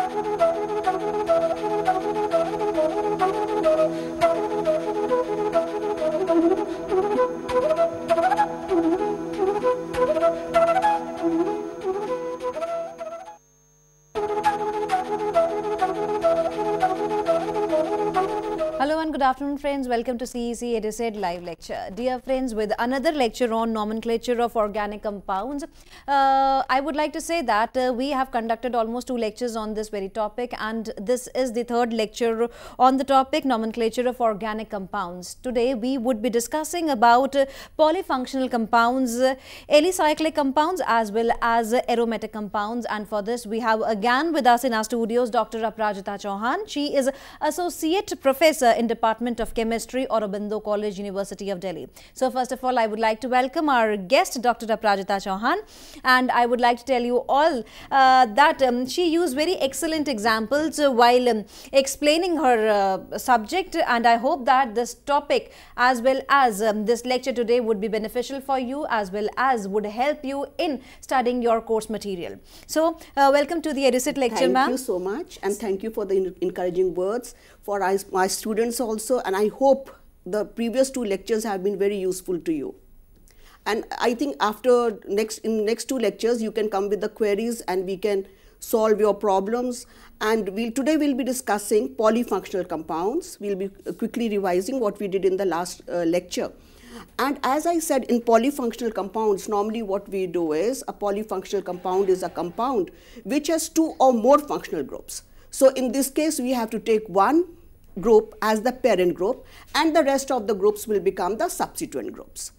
Hello and good afternoon friends, welcome to CEC-UGC live lecture. Dear friends, with another lecture on nomenclature of organic compounds, I would like to say that we have conducted almost 2 lectures on this very topic, and this is the 3rd lecture on the topic nomenclature of organic compounds. Today we would be discussing about polyfunctional compounds, alicyclic compounds as well as aromatic compounds, and for this we have again with us in our studios Dr. Aparajita Chauhan. She is Associate Professor in Department of Chemistry, Aurobindo College, University of Delhi. So first of all, I would like to welcome our guest Dr. Aparajita Chauhan, and I would like to tell you all that she used very excellent examples while explaining her subject, and I hope that this topic as well as this lecture today would be beneficial for you as well as would help you in studying your course material. So welcome to the EduSit lecture, ma'am. Thank you so much, and thank you for the encouraging words for my students also, and I hope the previous 2 lectures have been very useful to you. And I think after in next 2 lectures you can come with the queries and we can solve your problems. And today we'll be discussing polyfunctional compounds. We'll be quickly revising what we did in the last lecture. And as I said, in polyfunctional compounds, normally what we do is a polyfunctional compound is a compound which has 2 or more functional groups. So in this case, we have to take one group as the parent group, and the rest of the groups will become the subsequent groups.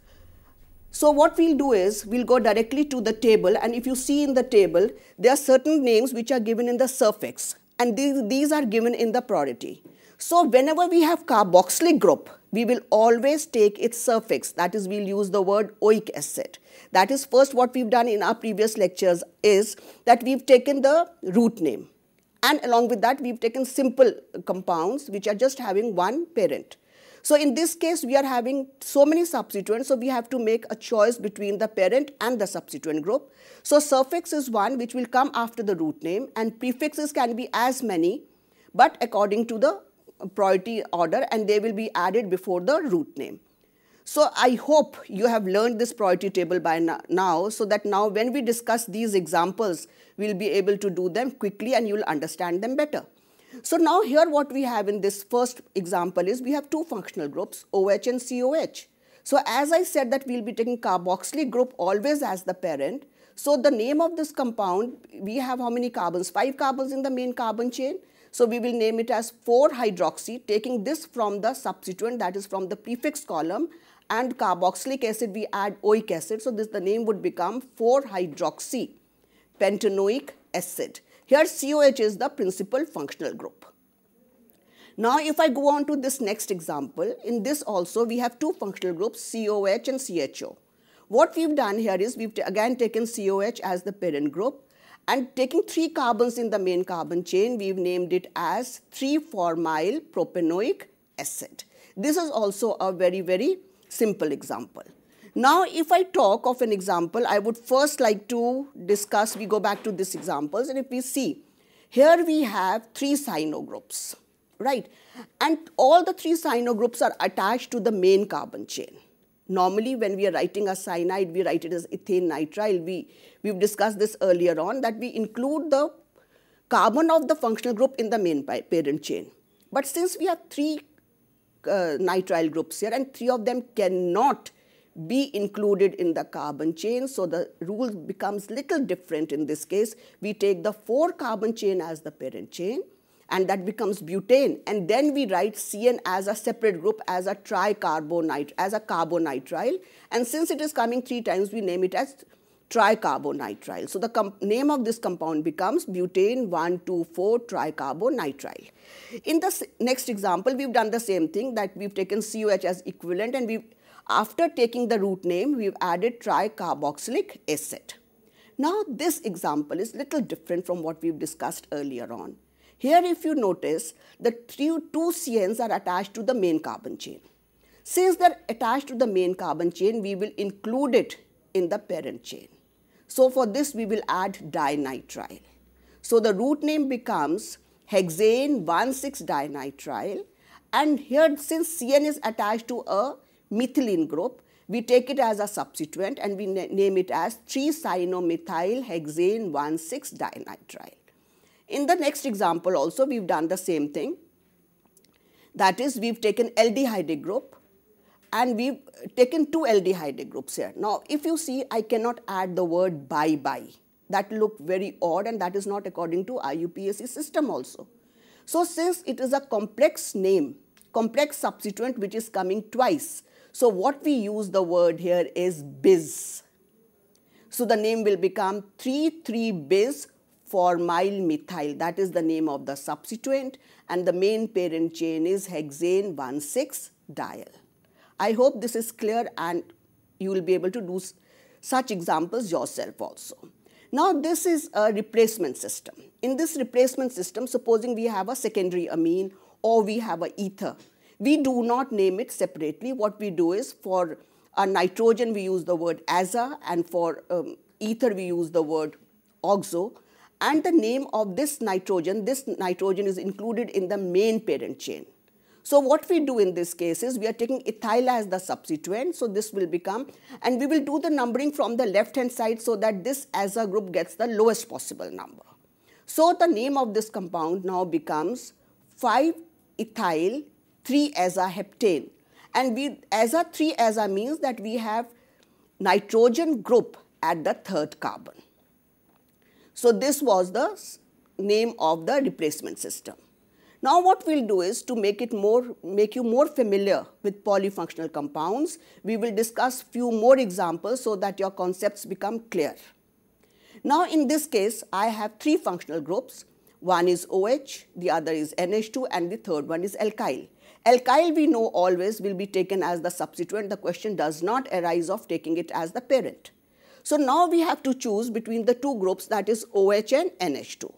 So what we'll do is, we'll go directly to the table, and if you see in the table, there are certain names which are given in the suffix, and these are given in the priority. So whenever we have carboxylic group, we will always take its suffix, that is, we'll use the word oic acid. That is, first what we've done in our previous lectures is that we've taken the root name. And along with that, we've taken simple compounds which are just having one parent. So in this case, we are having so many substituents, so we have to make a choice between the parent and the substituent group. So suffix is one which will come after the root name, and prefixes can be as many, but according to the priority order, and they will be added before the root name. So I hope you have learned this priority table by now, so that now when we discuss these examples, we'll be able to do them quickly and you'll understand them better. So now here what we have in this first example is we have 2 functional groups, OH and COH. So as I said that we'll be taking carboxylic group always as the parent. So the name of this compound, we have how many carbons? 5 carbons in the main carbon chain. So we will name it as 4-hydroxy, taking this from the substituent, that is from the prefix column, and carboxylic acid we add oic acid. So the name would become 4-hydroxy pentanoic acid. Here COH is the principal functional group. Now if I go on to this next example, in this also we have 2 functional groups, COH and CHO. What we've done here is we've again taken COH as the parent group, and taking 3 carbons in the main carbon chain, we've named it as 3-formyl propanoic acid. This is also a very, very simple example. Now, if I talk of an example, I would first like to discuss, we go back to these examples, and if we see, here we have 3 cyano groups, right? And all the 3 cyano groups are attached to the main carbon chain. Normally, when we are writing a cyanide, we write it as ethane nitrile. We've discussed this earlier on, that we include the carbon of the functional group in the main parent chain. But since we have 3 nitrile groups here, and 3 of them cannot be included in the carbon chain, so the rule becomes little different in this case. We take the 4 carbon chain as the parent chain, and that becomes butane, and then we write CN as a separate group, as a tricarbonitrile, as a carbonitrile, and since it is coming 3 times, we name it as tricarbonitrile. So the name of this compound becomes butane 1,2,4 tricarbonitrile. In the next example, we've done the same thing, that we've taken COH as equivalent, and after taking the root name, we've added tricarboxylic acid. Now this example is little different from what we've discussed earlier on. Here if you notice, the 2 CNs are attached to the main carbon chain. Since they're attached to the main carbon chain, we will include it in the parent chain. So for this we will add dinitrile. So the root name becomes hexane 1,6-dinitrile, and here since CN is attached to a methylene group, we take it as a substituent and we name it as 3-cyanomethyl hexane 1,6-dinitrile. In the next example also we've done the same thing. That is, we've taken aldehyde group and we've taken two aldehyde groups here. Now if you see, I cannot add the word bi. That will look very odd, and that is not according to IUPAC system also. So since it is a complex name, complex substituent which is coming twice, so what we use the word here is bis. So the name will become 3,3-bis formyl methyl. That is the name of the substituent, and the main parent chain is hexane 1,6-diol. I hope this is clear and you will be able to do such examples yourself also. Now this is a replacement system. In this replacement system, supposing we have a secondary amine or we have a ether, we do not name it separately. What we do is, for a nitrogen we use the word aza, and for ether we use the word oxo, and the name of this nitrogen is included in the main parent chain. So what we do in this case is we are taking ethyl as the substituent, so this will become, and we will do the numbering from the left hand side so that this aza group gets the lowest possible number. So the name of this compound now becomes 5-ethyl 3-azaheptane, and 3-aza means that we have nitrogen group at the third carbon. So this was the name of the replacement system. Now what we'll do is, to make you more familiar with polyfunctional compounds, we will discuss few more examples so that your concepts become clear. Now in this case, I have three functional groups. One is OH, the other is NH2, and the third one is alkyl. Alkyl we know always will be taken as the substituent. The question does not arise of taking it as the parent. So now we have to choose between the two groups, that is OH and NH2.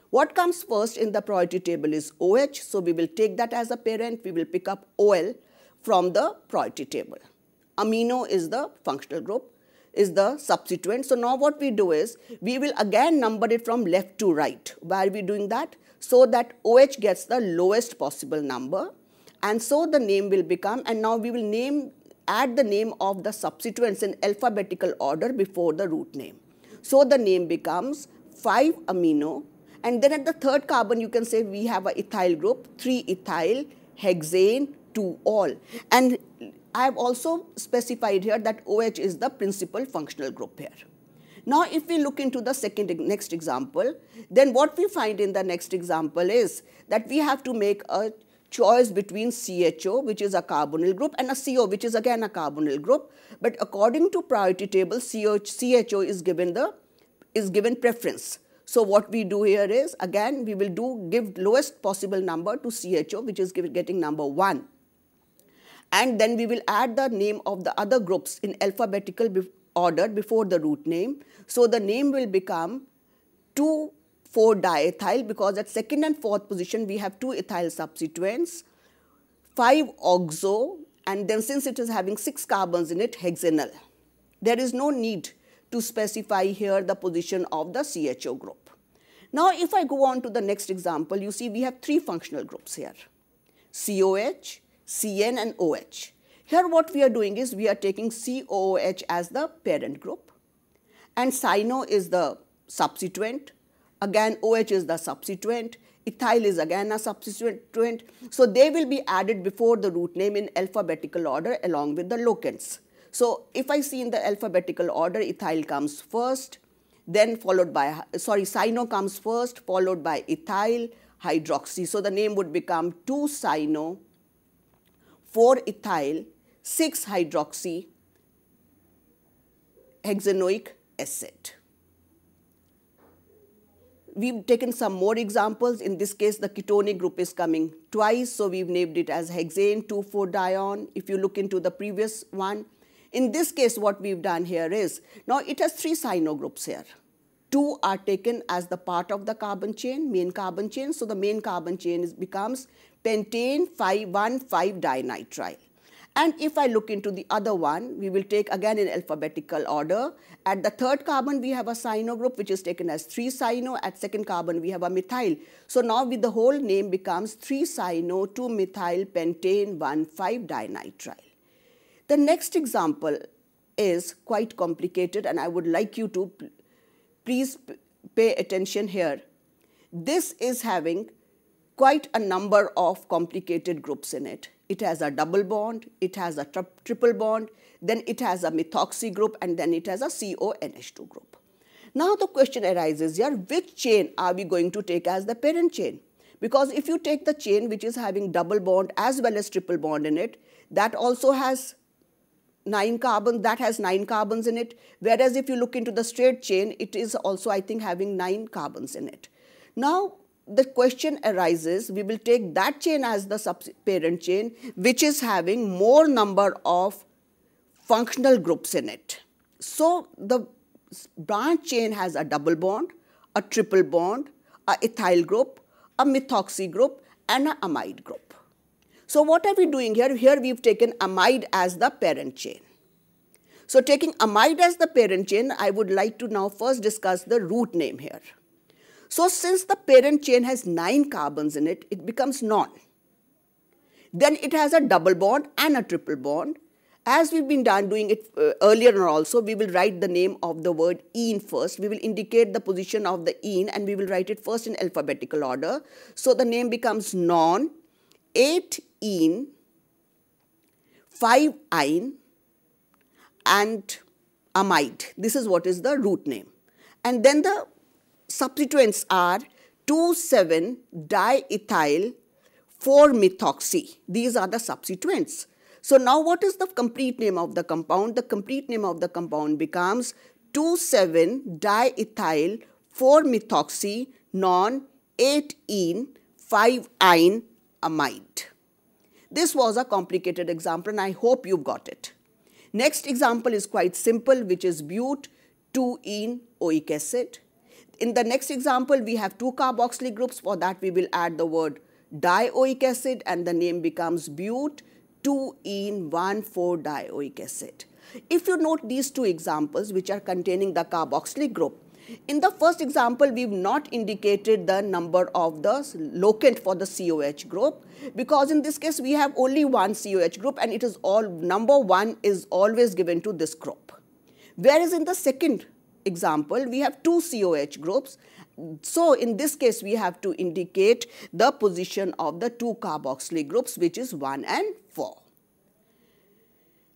What comes first in the priority table is OH, so we will take that as a parent. We will pick up OL from the priority table. Amino is the functional group, is the substituent. So now what we do is, we will again number it from left to right. Why are we doing that? So that OH gets the lowest possible number, and so the name will become, and now we will add the name of the substituents in alphabetical order before the root name. So the name becomes 5-amino, and then at the third carbon you can say we have a ethyl group, 3-ethyl hexane 2-ol. And I have also specified here that OH is the principal functional group here. Now if we look into the next example, then what we find in the next example is that we have to make a choice between CHO, which is a carbonyl group, and a CO, which is again a carbonyl group. But according to priority table, CHO is given preference. So what we do here is, again we will give lowest possible number to CHO, which is getting number 1. And then we will add the name of the other groups in alphabetical order before the root name. So the name will become 2,4-diethyl, because at second and fourth position we have two ethyl substituents, 5-oxo, and then since it is having 6 carbons in it, hexanal. There is no need to specify here the position of the CHO group. Now if I go on to the next example, you see we have three functional groups here, COH, CN and OH. Here what we are doing is, we are taking COOH as the parent group, and cyano is the substituent, again OH is the substituent, ethyl is again a substituent. So they will be added before the root name in alphabetical order along with the locants. So if I see in the alphabetical order, ethyl comes first, then followed by, cyano comes first, followed by ethyl, hydroxy. So the name would become 2-cyano, 4-ethyl, 6-hydroxy hexanoic acid. We've taken some more examples. In this case, the ketonic group is coming twice, so we've named it as hexane 2,4-dione. If you look into the previous one, in this case, what we've done here is, now it has 3 cyano groups here. 2 are taken as the part of the carbon chain, main carbon chain. So the main carbon chain becomes pentane 1,5-dinitrile. And if I look into the other one, we will take again in alphabetical order. At the third carbon, we have a cyano group, which is taken as 3-cyano. At second carbon, we have a methyl. So now with the whole name becomes 3-cyano 2-methyl pentane 1,5-dinitrile. The next example is quite complicated, and I would like you to please pay attention here. This is having quite a number of complicated groups in it. It has a double bond, it has a triple bond, then it has a methoxy group, and then it has a CONH2 group. Now the question arises here, which chain are we going to take as the parent chain? Because if you take the chain which is having double bond as well as triple bond in it, that also has 9 carbons, that has 9 carbons in it, whereas if you look into the straight chain, it is also, I think, having 9 carbons in it. Now the question arises, we will take that chain as the parent chain, which is having more number of functional groups in it. So the branch chain has a double bond, a triple bond, a ethyl group, a methoxy group, and an amide group. So what are we doing here? Here we've taken amide as the parent chain. So taking amide as the parent chain, I would like to now first discuss the root name here. So since the parent chain has 9 carbons in it, it becomes non. Then it has a double bond and a triple bond. As we've been doing it earlier also, we will write the name of the word ene first. We will indicate the position of the ene and we will write it first in alphabetical order. So the name becomes non, 8-ene, 5-ine, and amide. This is what is the root name. And then the substituents are 2,7-diethyl 4-methoxy. These are the substituents. So now what is the complete name of the compound? The complete name of the compound becomes 2,7-diethyl 4-methoxy non-8-ene 5-ine amide. This was a complicated example and I hope you've got it. Next example is quite simple, which is but 2-ene oic acid. In the next example, we have 2 carboxylic groups. For that, we will add the word dioic acid and the name becomes but 2-ene 1,4-dioic acid. If you note these 2 examples which are containing the carboxylic group, in the first example, we've not indicated the number of the locant for the COH group because in this case, we have only one COH group and it is all number 1 is always given to this group. Whereas in the second example, we have 2 COH groups. So in this case, we have to indicate the position of the 2 carboxylic groups, which is 1 and 4.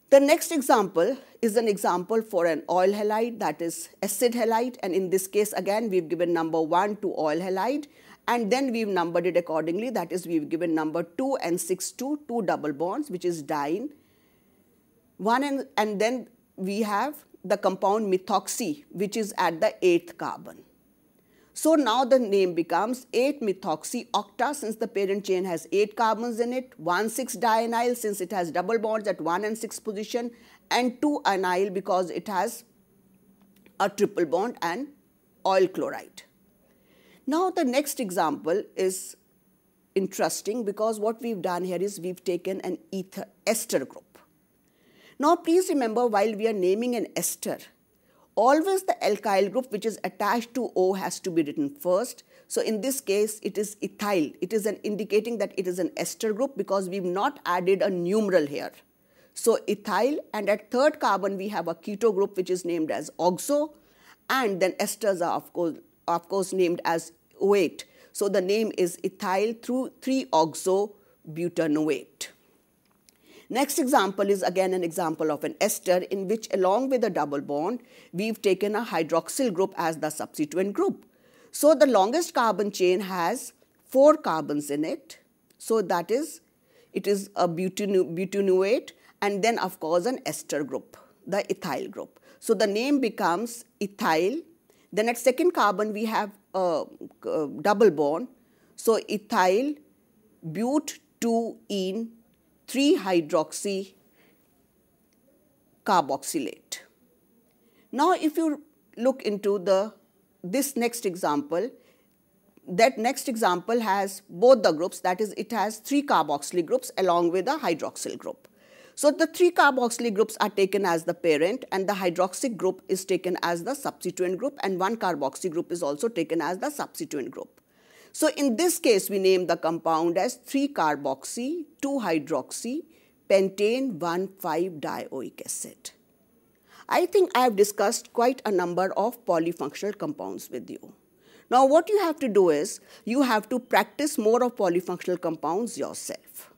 The next example is an example for an oil halide, that is acid halide, and in this case again we've given number 1 to oil halide and then we've numbered it accordingly, that is we've given number 2 and 6 to 2 double bonds, which is diene 1 and then we have the compound methoxy, which is at the 8th carbon. So now the name becomes 8-methoxy octa since the parent chain has 8 carbons in it, 1,6-dienyl since it has double bonds at 1 and 6 position, and 2-anyl because it has a triple bond and oil chloride. Now the next example is interesting because what we've done here is we've taken an ester group. Now please remember, while we are naming an ester, always the alkyl group which is attached to O has to be written first. So in this case, it is ethyl. It is indicating that it is an ester group because we've not added a numeral here. So ethyl, and at third carbon we have a keto group which is named as oxo, and then esters are of course named as OAte. So the name is ethyl through 3-oxo-butanoate. Next example is again an example of an ester in which along with a double bond, we've taken a hydroxyl group as the substituent group. So the longest carbon chain has 4 carbons in it. So that is, it is a butanoate and then of course an ester group, the ethyl group. So the name becomes ethyl. Then at second carbon we have a double bond. So ethyl but 2-ene 3-hydroxy carboxylate. Now if you look into this next example, that next example has both the groups, that is it has 3 carboxylic groups along with a hydroxyl group. So the 3 carboxylic groups are taken as the parent and the hydroxy group is taken as the substituent group, and 1 carboxy group is also taken as the substituent group. So in this case, we name the compound as 3-carboxy 2-hydroxy pentane 1,5-dioic acid. I think I have discussed quite a number of polyfunctional compounds with you. Now what you have to do is, you have to practice more of polyfunctional compounds yourself.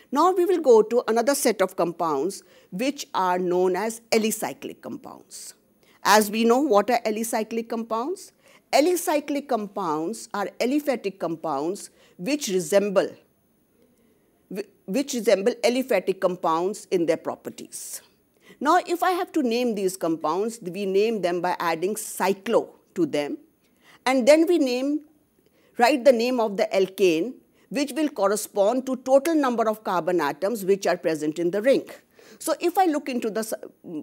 Now we will go to another set of compounds which are known as alicyclic compounds. As we know, what are alicyclic compounds? Alicyclic compounds are aliphatic compounds which resemble aliphatic compounds in their properties. Now if I have to name these compounds, we name them by adding cyclo to them, and then we write the name of the alkane, which will correspond to total number of carbon atoms which are present in the ring. So if I look into the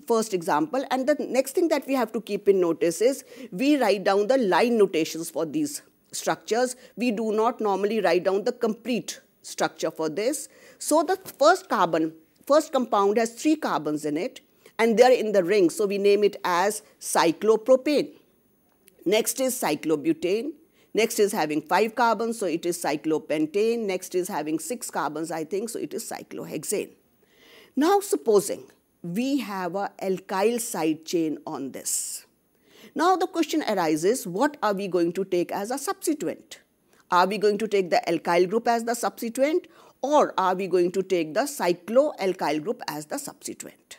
first example, and the next thing that we have to keep in notice is, we write down the line notations for these structures. We do not normally write down the complete structure for this. So the first compound has 3 carbons in it, and they are in the ring, so we name it as cyclopropane. Next is cyclobutane. Next is having 5 carbons, so it is cyclopentane. Next is having 6 carbons, I think, so it is cyclohexane. Now supposing we have an alkyl side chain on this. Now the question arises, what are we going to take as a substituent? Are we going to take the alkyl group as the substituent, or are we going to take the cycloalkyl group as the substituent?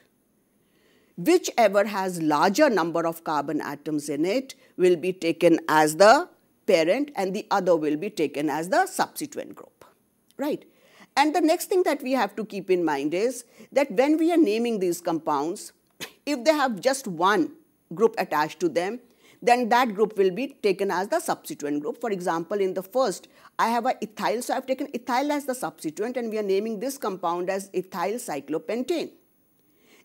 Whichever has larger number of carbon atoms in it will be taken as the parent, and the other will be taken as the substituent group, right? And the next thing that we have to keep in mind is that when we are naming these compounds, if they have just one group attached to them, then that group will be taken as the substituent group. For example, in the first, I have a ethyl, so I have taken ethyl as the substituent, and we are naming this compound as ethyl cyclopentane.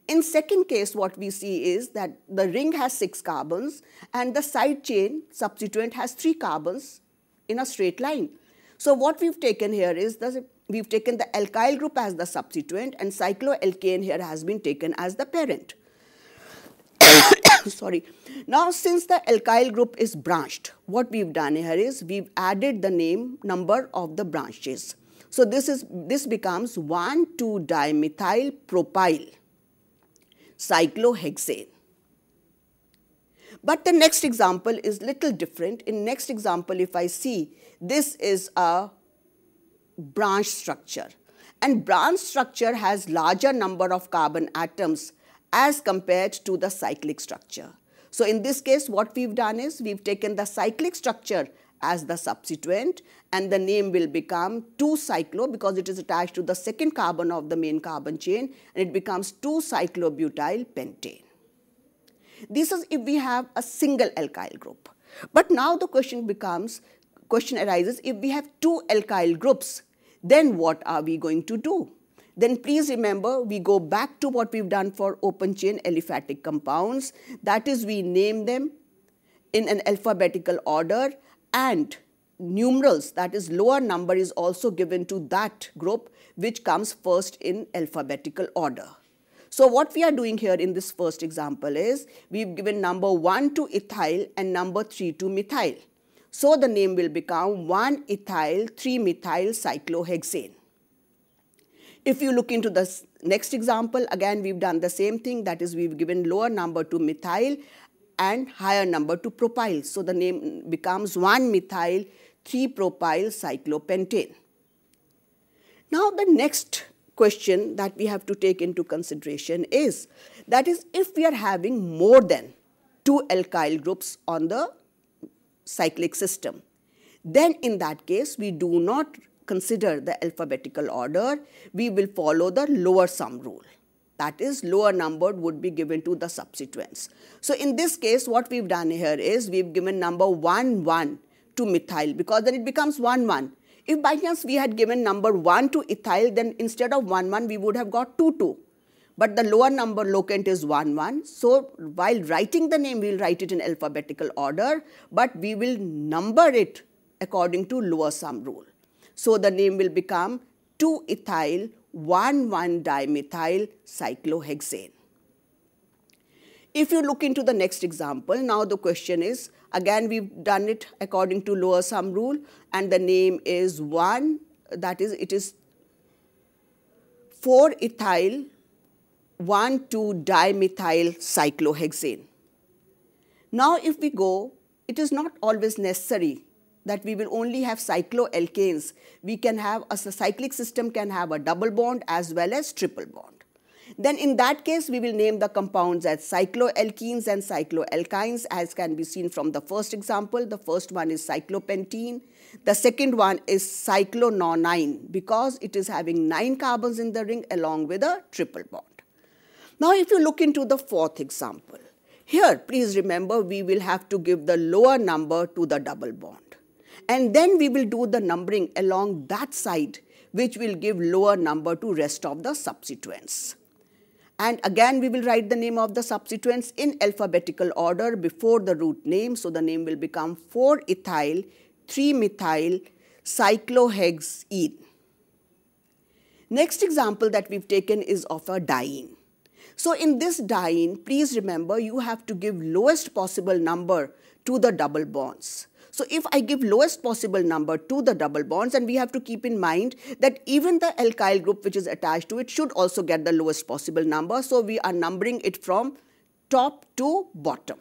In second case, what we see is that the ring has 6 carbons and the side chain substituent has 3 carbons in a straight line. So what we've taken here is, we've taken the alkyl group as the substituent, and cycloalkane here has been taken as the parent. Sorry. Now since the alkyl group is branched, what we've done here is, we've added the number of the branches. So this becomes 1,2-dimethyl propyl cyclohexane. But the next example is little different. In next example, if I see, this is a branch structure, and branch structure has larger number of carbon atoms as compared to the cyclic structure. So in this case, what we've done is, we've taken the cyclic structure as the substituent, and the name will become 2-cyclo because it is attached to the second carbon of the main carbon chain, and it becomes 2-cyclobutyl pentane. This is if we have a single alkyl group. But now the question arises, if we have 2 alkyl groups, then what are we going to do? Then please remember, we go back to what we've done for open chain aliphatic compounds. That is, we name them in an alphabetical order, and numerals, that is lower number, is also given to that group which comes first in alphabetical order. So what we are doing here in this first example is, we've given number 1 to ethyl and number 3 to methyl. So the name will become 1-ethyl 3-methyl cyclohexane. If you look into the next example, again we've done the same thing, that is, we've given lower number to methyl and higher number to propyl. So the name becomes 1-methyl 3-propyl cyclopentane. Now the next question that we have to take into consideration is, that is, if we are having more than 2 alkyl groups on the cyclic system, then in that case we do not consider the alphabetical order, we will follow the lower sum rule. That is, lower numbered would be given to the substituents. So in this case, what we've done here is, we've given number 1, 1 to methyl, because then it becomes 1, 1. If by chance we had given number 1 to ethyl, then instead of 1, 1, we would have got 2, 2. But the lower number locant is 1, 1. So while writing the name, we will write it in alphabetical order, but we will number it according to lower sum rule. So the name will become 2-ethyl 1,1-dimethyl cyclohexane. If you look into the next example, now the question is, again we've done it according to lower sum rule, and the name is 4-ethyl 1,2-dimethyl cyclohexane. Now if we go, it is not always necessary that we will only have cycloalkanes. We can have a cyclic system can have a double bond as well as triple bond. Then in that case, we will name the compounds as cycloalkenes and cycloalkynes, as can be seen from the first example. The first one is cyclopentene. The second one is cyclononine, because it is having 9 carbons in the ring along with a triple bond. Now if you look into the fourth example, here please remember we will have to give the lower number to the double bond. And then we will do the numbering along that side, which will give lower number to rest of the substituents. And again, we will write the name of the substituents in alphabetical order before the root name. So the name will become 4-ethyl 3-methyl cyclohexene. Next example that we've taken is of a diene. So in this diene, please remember you have to give lowest possible number to the double bonds. So if I give lowest possible number to the double bonds, and we have to keep in mind that even the alkyl group which is attached to it should also get the lowest possible number. So we are numbering it from top to bottom.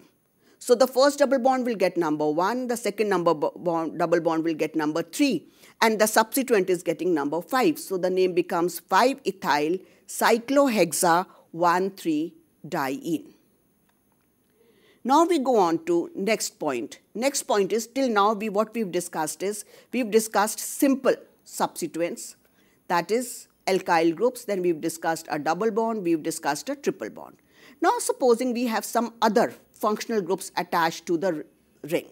So the first double bond will get number 1, the second double bond will get number 3, and the subsequent is getting number 5. So the name becomes 5-ethyl cyclohexa 1,3-diene. Now we go on to next point. Next point is, till now what we've discussed is, we've discussed simple substituents, that is alkyl groups, then we've discussed a double bond, we've discussed a triple bond. Now supposing we have some other functional groups attached to the ring.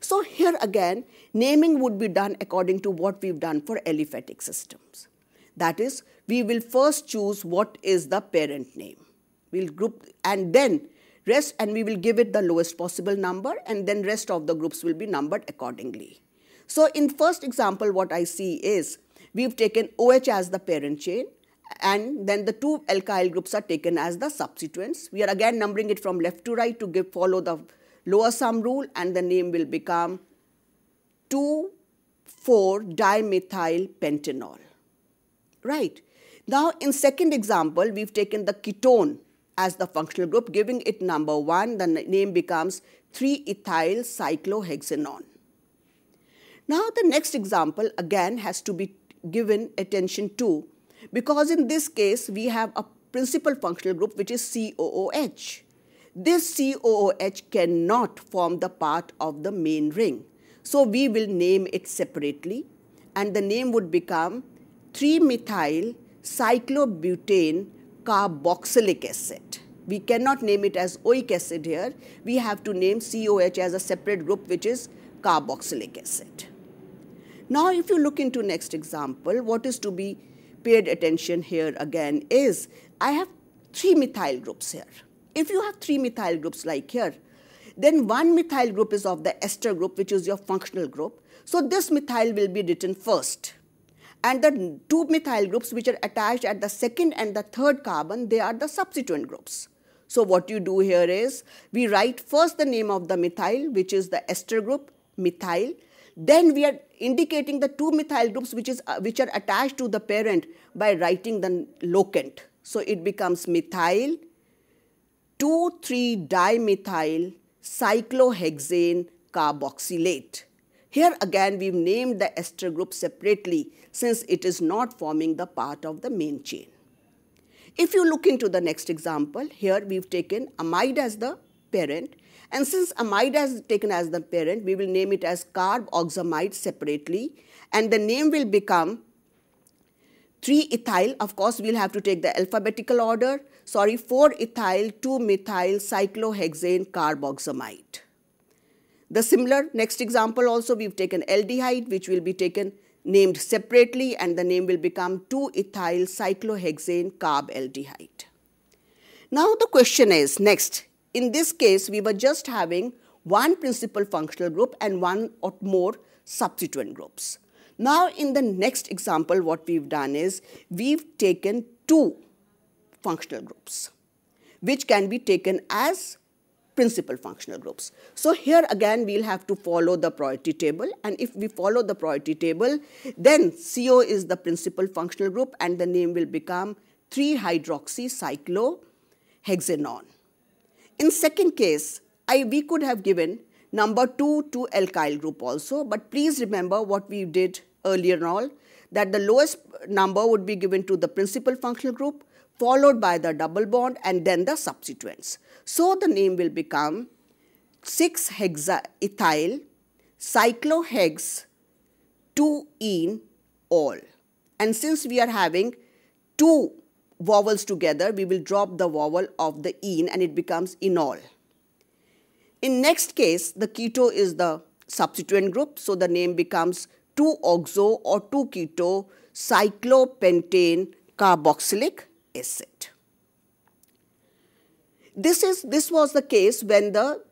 So here again, naming would be done according to what we've done for aliphatic systems. That is, we will first choose what is the parent name. We'll group and then rest, and we will give it the lowest possible number, and then rest of the groups will be numbered accordingly. So in first example, what I see is we've taken OH as the parent chain, and then the 2 alkyl groups are taken as the substituents. We are again numbering it from left to right to follow the lower sum rule, and the name will become 2,4-dimethyl pentanol. Right. Now in second example, we've taken the ketone as the functional group, giving it number 1, the name becomes 3-ethyl cyclohexanone. Now the next example again has to be given attention to, because in this case we have a principal functional group which is COOH. This COOH cannot form the part of the main ring. So we will name it separately, and the name would become 3-methyl cyclobutane carboxylic acid. We cannot name it as oic acid here. We have to name COH as a separate group which is carboxylic acid. Now if you look into next example, what is to be paid attention here again is, I have 3 methyl groups here. If you have 3 methyl groups like here, then 1 methyl group is of the ester group, which is your functional group. So this methyl will be written first. And the 2 methyl groups which are attached at the second and the third carbon, they are the substituent groups. So what you do here is, we write first the name of the methyl, which is the ester group, methyl. Then we are indicating the 2 methyl groups which are attached to the parent by writing the locant. So it becomes methyl 2,3-dimethyl cyclohexane carboxylate. Here again we've named the ester group separately since it is not forming the part of the main chain. If you look into the next example, here we've taken amide as the parent, and since amide is taken as the parent, we will name it as carboxamide separately, and the name will become 3-ethyl, of course we'll have to take the alphabetical order, 4-ethyl 2-methyl cyclohexane carboxamide. The similar next example also we've taken aldehyde, which will be named separately, and the name will become 2-ethyl cyclohexane carbaldehyde. Now the question is next, in this case we were just having one principal functional group and one or more substituent groups. Now in the next example, what we've done is we've taken two functional groups, which can be taken as principal functional groups. So here again we'll have to follow the priority table, and if we follow the priority table, then CO is the principal functional group and the name will become 3-hydroxycyclohexanone. In second case, we could have given number 2 to alkyl group also, but please remember what we did earlier on, that the lowest number would be given to the principal functional group, followed by the double bond and then the substituents. So the name will become 6-hexaethyl cyclohex 2-enol. And since we are having two vowels together, we will drop the vowel of the en and it becomes enol. In next case, the keto is the substituent group, so the name becomes 2-oxo or 2-keto cyclopentane carboxylic acid. This was the case when the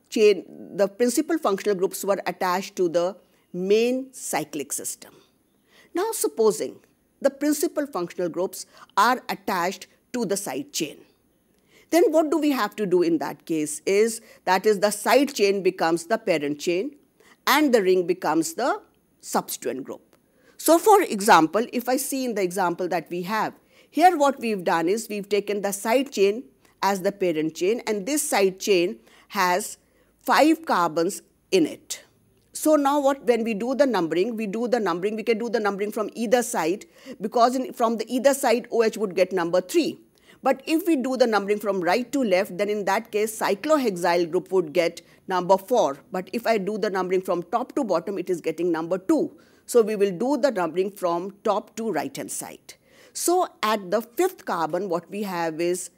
principal functional groups were attached to the main cyclic system. Now supposing the principal functional groups are attached to the side chain, then what do we have to do in that case is, that is the side chain becomes the parent chain and the ring becomes the substituent group. So for example, if I see in the example that we have, here what we've done is we've taken the side chain as the parent chain, and this side chain has 5 carbons in it. So now when we do the numbering, we can do the numbering from either side, because from the either side OH would get number 3. But if we do the numbering from right to left, then in that case cyclohexyl group would get number 4. But if I do the numbering from top to bottom, it is getting number 2. So we will do the numbering from top to right hand side. So at the 5th carbon, what we have is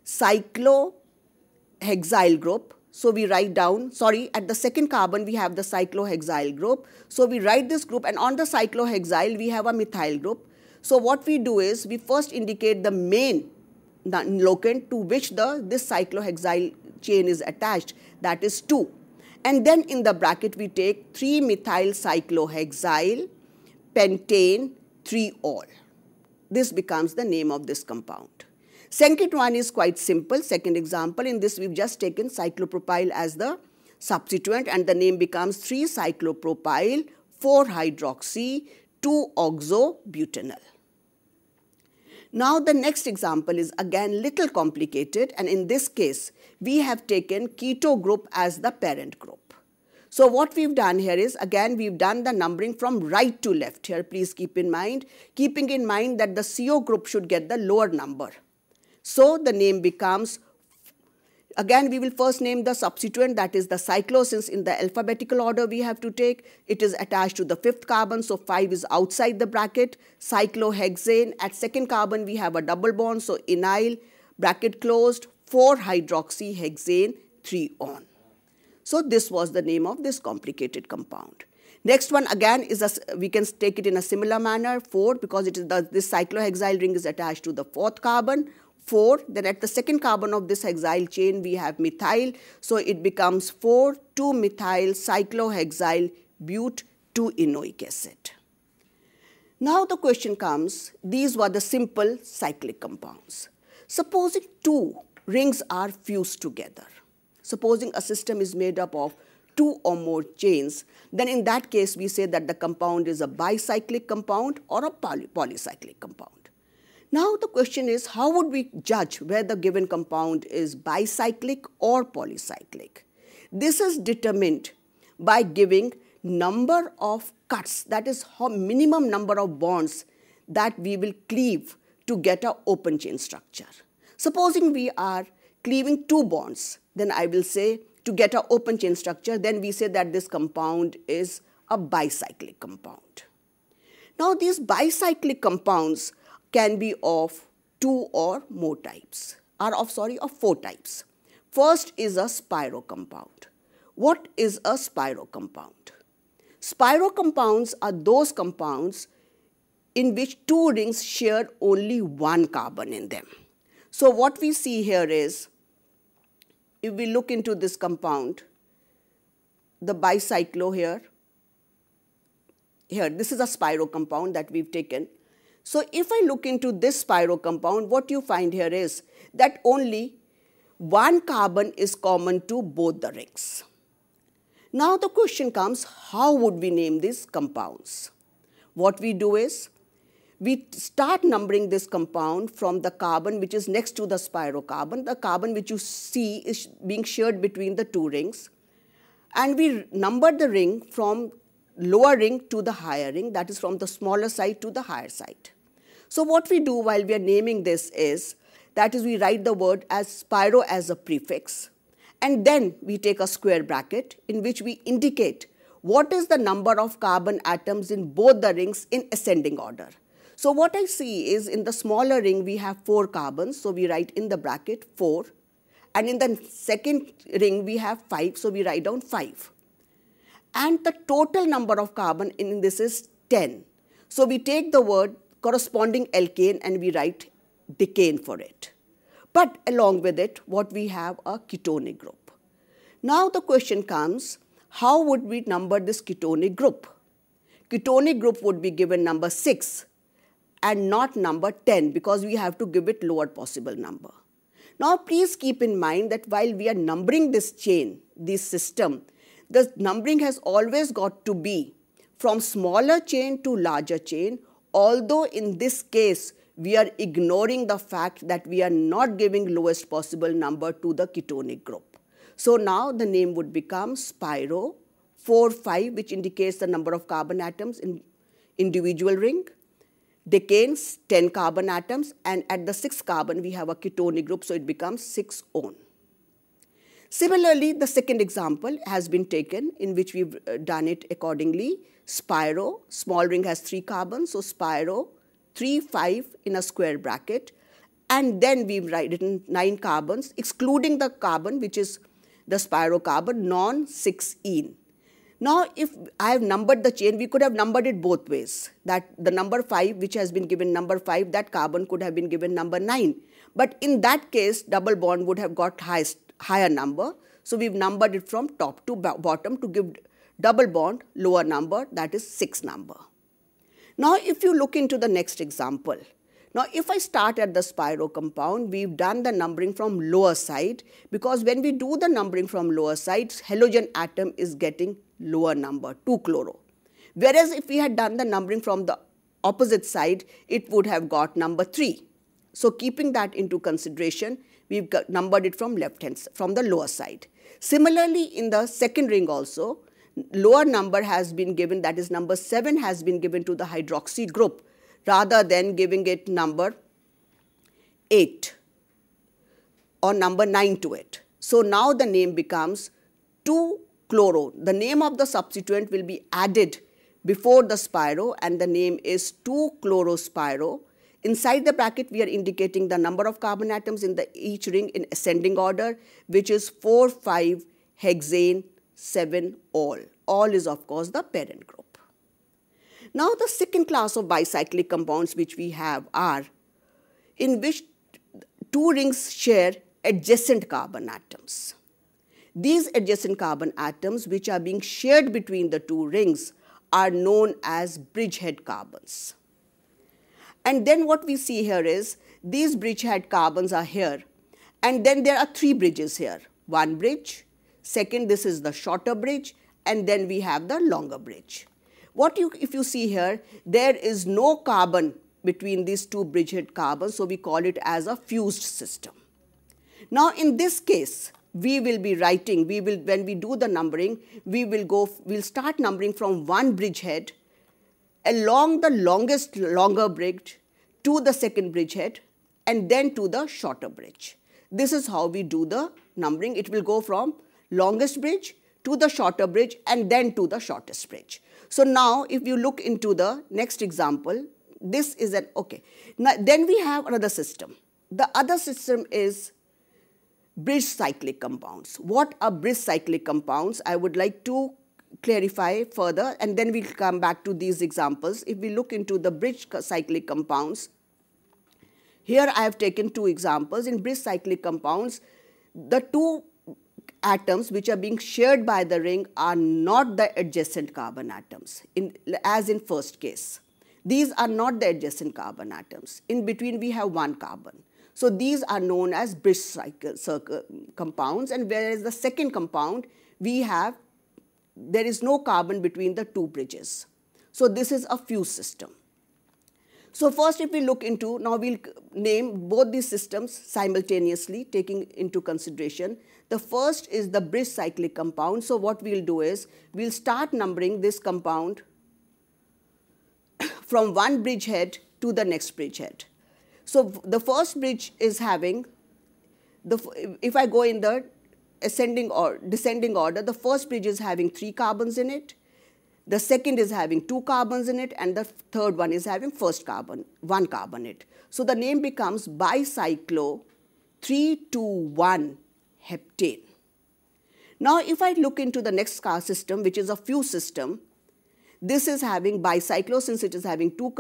cyclohexyl group. So we write down, at the 2nd carbon we have the cyclohexyl group. So we write this group, and on the cyclohexyl we have a methyl group. So what we do is we first indicate the main locant to which this cyclohexyl chain is attached, that is 2. And then in the bracket we take 3-methyl cyclohexyl pentane 3-ol. This becomes the name of this compound. Second one is quite simple. Second example, in this we've just taken cyclopropyl as the substituent and the name becomes 3-cyclopropyl 4-hydroxy 2-oxobutanol. Now the next example is again little complicated, and in this case we have taken keto group as the parent group. So what we've done here is, again we've done the numbering from right to left here. Please keeping in mind that the CO group should get the lower number. So the name becomes, again we will first name the substituent, that is the cyclo, since in the alphabetical order we have to take. It is attached to the 5th carbon, so 5 is outside the bracket. Cyclohexane, at 2nd carbon we have a double bond, so enyl, bracket closed, 4-hydroxyhexane 3-on. So this was the name of this complicated compound. Next one again is, we can take it in a similar manner, 4, because it is this cyclohexyl ring is attached to the 4th carbon. 4, then at the 2nd carbon of this hexyl chain we have methyl, so it becomes 4,2-methyl cyclohexyl but 2-enoic acid. Now the question comes, these were the simple cyclic compounds. Supposing 2 rings are fused together, supposing a system is made up of 2 or more chains, then in that case we say that the compound is a bicyclic compound or a polycyclic compound. Now the question is, how would we judge whether the given compound is bicyclic or polycyclic? This is determined by giving number of cuts, that is minimum number of bonds that we will cleave to get an open chain structure. Supposing we are cleaving 2 bonds, then I will say to get an open chain structure, then we say that this compound is a bicyclic compound. Now these bicyclic compounds can be of 2 or more types, of 4 types. First is a spiro compound. What is a spiro compound? Spiro compounds are those compounds in which 2 rings share only 1 carbon in them. So what we see here is, if we look into this compound, the bicyclo here, here, this is a spiro compound that we've taken. So if I look into this spiro compound, what you find here is that only one carbon is common to both the rings. Now the question comes, how would we name these compounds? What we do is, we start numbering this compound from the carbon which is next to the spiro carbon, the carbon which you see is being shared between the two rings. And we number the ring from lower ring to the higher ring, that is from the smaller side to the higher side. So what we do while we are naming this is, that is we write the word as spiro as a prefix, and then we take a square bracket in which we indicate what is the number of carbon atoms in both the rings in ascending order. So what I see is in the smaller ring we have 4 carbons, so we write in the bracket 4, and in the second ring we have 5, so we write down 5. And the total number of carbon in this is 10. So we take the word corresponding alkane and we write decane for it. But along with it, what we have a ketonic group. Now the question comes, how would we number this ketonic group? Ketonic group would be given number 6 and not number 10 because we have to give it lower possible number. Now please keep in mind that while we are numbering this chain, this system, the numbering has always got to be from smaller chain to larger chain, although in this case we are ignoring the fact that we are not giving lowest possible number to the ketonic group. So now the name would become spiro 4, 5, which indicates the number of carbon atoms in individual ring. Decanes 10 carbon atoms, and at the 6th carbon we have a ketonic group, so it becomes 6-one. Similarly, the second example has been taken in which we've done it accordingly. Spiro, small ring has 3 carbons, so spiro 3, 5 in a square bracket, and then we've written 9 carbons excluding the carbon which is the spiro carbon, non-6-ene. Now, if I have numbered the chain, we could have numbered it both ways. That the number 5, which has been given number 5, that carbon could have been given number 9. But in that case, double bond would have got higher number. So we've numbered it from top to bottom to give double bond lower number, that is 6 number. Now, if you look into the next example, now if I start at the spiro compound, we've done the numbering from lower side, because when we do the numbering from lower side, halogen atom is getting lower number, 2-chloro. Whereas if we had done the numbering from the opposite side, it would have got number 3. So keeping that into consideration, we've numbered it from left hand, from the lower side. Similarly, in the second ring also, lower number has been given, that is number 7 has been given to the hydroxy group rather than giving it number 8 or number 9 to it. So now the name becomes 2-chloro. The name of the substituent will be added before the spiro and the name is 2-chlorospiro. Inside the bracket, we are indicating the number of carbon atoms in each ring in ascending order, which is 4, 5, hexane, 7, all. All is of course the parent group. Now the second class of bicyclic compounds which we have are in which 2 rings share adjacent carbon atoms. These adjacent carbon atoms which are being shared between the 2 rings are known as bridgehead carbons. And then what we see here is these bridgehead carbons are here, and then there are 3 bridges here. 1 bridge, second this is the shorter bridge, and then we have the longer bridge. If you see here, there is no carbon between these 2 bridgehead carbons, so we call it as a fused system. Now in this case, we will be writing, when we do the numbering, we'll start numbering from 1 bridgehead along the longer bridge to the second bridgehead and then to the shorter bridge. This is how we do the numbering. It will go from longest bridge to the shorter bridge and then to the shortest bridge. So now if you look into the next example, this is an, okay. Now then we have another system. The other system is bridge cyclic compounds. What are bridge cyclic compounds? I would like to clarify further and then we'll come back to these examples. If we look into the bridge cyclic compounds, here I have taken 2 examples. In bridge cyclic compounds, the 2 atoms which are being shared by the ring are not the adjacent carbon atoms, as in first case. These are not the adjacent carbon atoms. In between we have one carbon. So these are known as bridge circle compounds, and whereas the second compound there is no carbon between the two bridges. So this is a fused system. So first if we look into, now we'll name both these systems simultaneously, taking into consideration. The first is the bridge cyclic compound. So what we'll do is, we'll start numbering this compound from one bridgehead to the next bridgehead. So the first bridge is having, if I go in the ascending or descending order, the first bridge is having 3 carbons in it. The second is having 2 carbons in it, and the third one is having 1 carbon in it. So the name becomes bicyclo 3,2,1 heptane. Now if I look into the next car system, which is a fused system, this is having bicyclo, since it is having two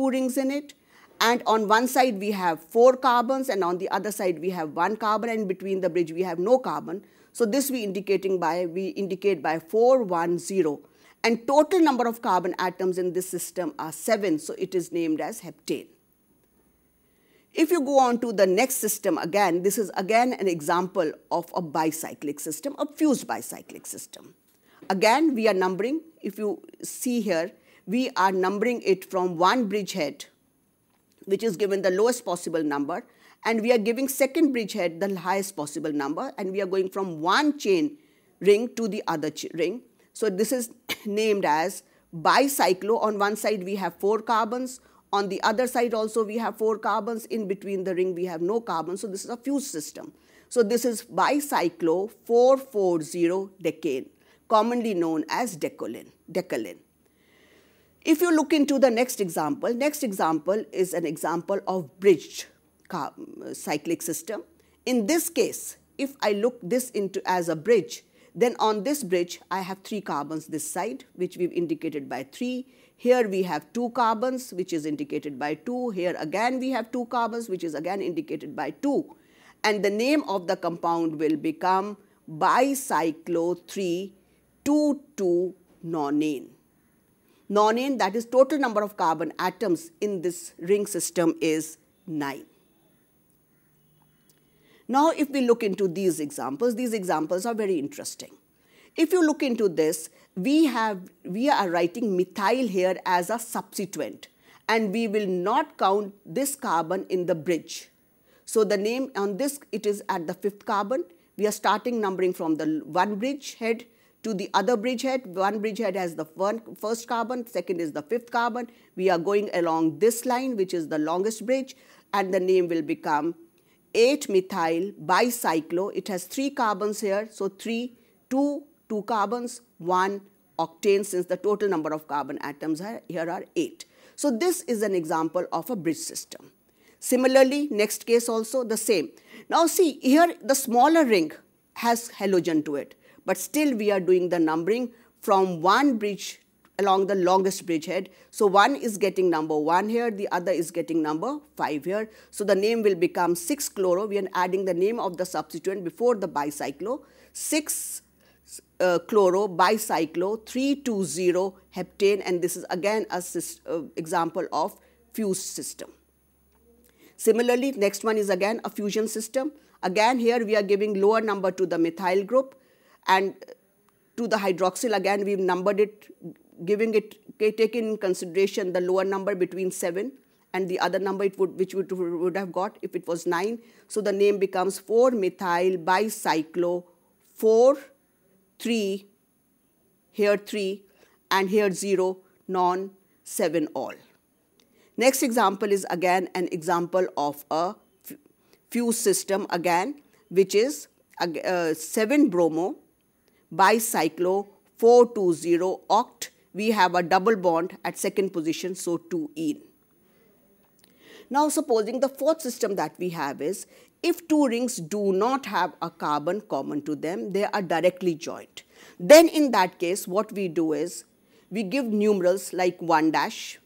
rings in it, and on one side we have 4 carbons, and on the other side we have 1 carbon, and between the bridge we have no carbon. So this we indicate by 4, 1, 0. And total number of carbon atoms in this system are 7, so it is named as heptane. If you go on to the next system again, this is again an example of a bicyclic system, a fused bicyclic system. Again we are numbering, if you see here, we are numbering it from one bridgehead, which is given the lowest possible number, and we are giving second bridgehead the highest possible number, and we are going from one chain ring to the other ring. So this is named as bicyclo. On one side we have 4 carbons, on the other side also we have 4 carbons, in between the ring we have no carbon, so this is a fused system. So this is bicyclo 4,4,0 decane, commonly known as decalin. If you look into the next example is an example of bridged cyclic system. In this case, if I look this into as a bridge, then on this bridge I have 3 carbons this side, which we've indicated by 3. Here we have 2 carbons, which is indicated by 2. Here again we have 2 carbons, which is again indicated by 2. And the name of the compound will become bicyclo 3,2,2-nonane. Nonane, that is total number of carbon atoms in this ring system is 9. Now if we look into these examples are very interesting. If you look into this, we are writing methyl here as a substituent, and we will not count this carbon in the bridge. So the name on this, it is at the 5th carbon. We are starting numbering from the one bridgehead to the other bridgehead. One bridgehead has the first carbon, second is the 5th carbon. We are going along this line, which is the longest bridge, and the name will become 8-methyl bicyclo. It has 3 carbons here, so 2 carbons, 1 octane, since the total number of carbon atoms here are 8. So this is an example of a bridge system. Similarly, next case also the same. Now see, here the smaller ring has halogen to it, but still we are doing the numbering from one bridge along the longest bridgehead. So one is getting number 1 here, the other is getting number 5 here. So the name will become 6-chloro. We are adding the name of the substituent before the bicyclo. 6-chloro bicyclo 3,2,0 heptane, and this is again a example of fused system. Similarly, next one is again a fusion system. Again here we are giving lower number to the methyl group, and to the hydroxyl again we've numbered it, taking in consideration the lower number between 7 and the other number which would have got if it was 9. So the name becomes 4-methyl bicyclo 4,3, here 3, and here 0, non 7 all. Next example is again an example of a fused system again, which is 7-bromo bicyclo 4,2,0 oct. We have a double bond at second position, so 2-ene. Now supposing the fourth system that we have is, if 2 rings do not have a carbon common to them, they are directly joined. Then in that case what we do is, we give numerals like 1-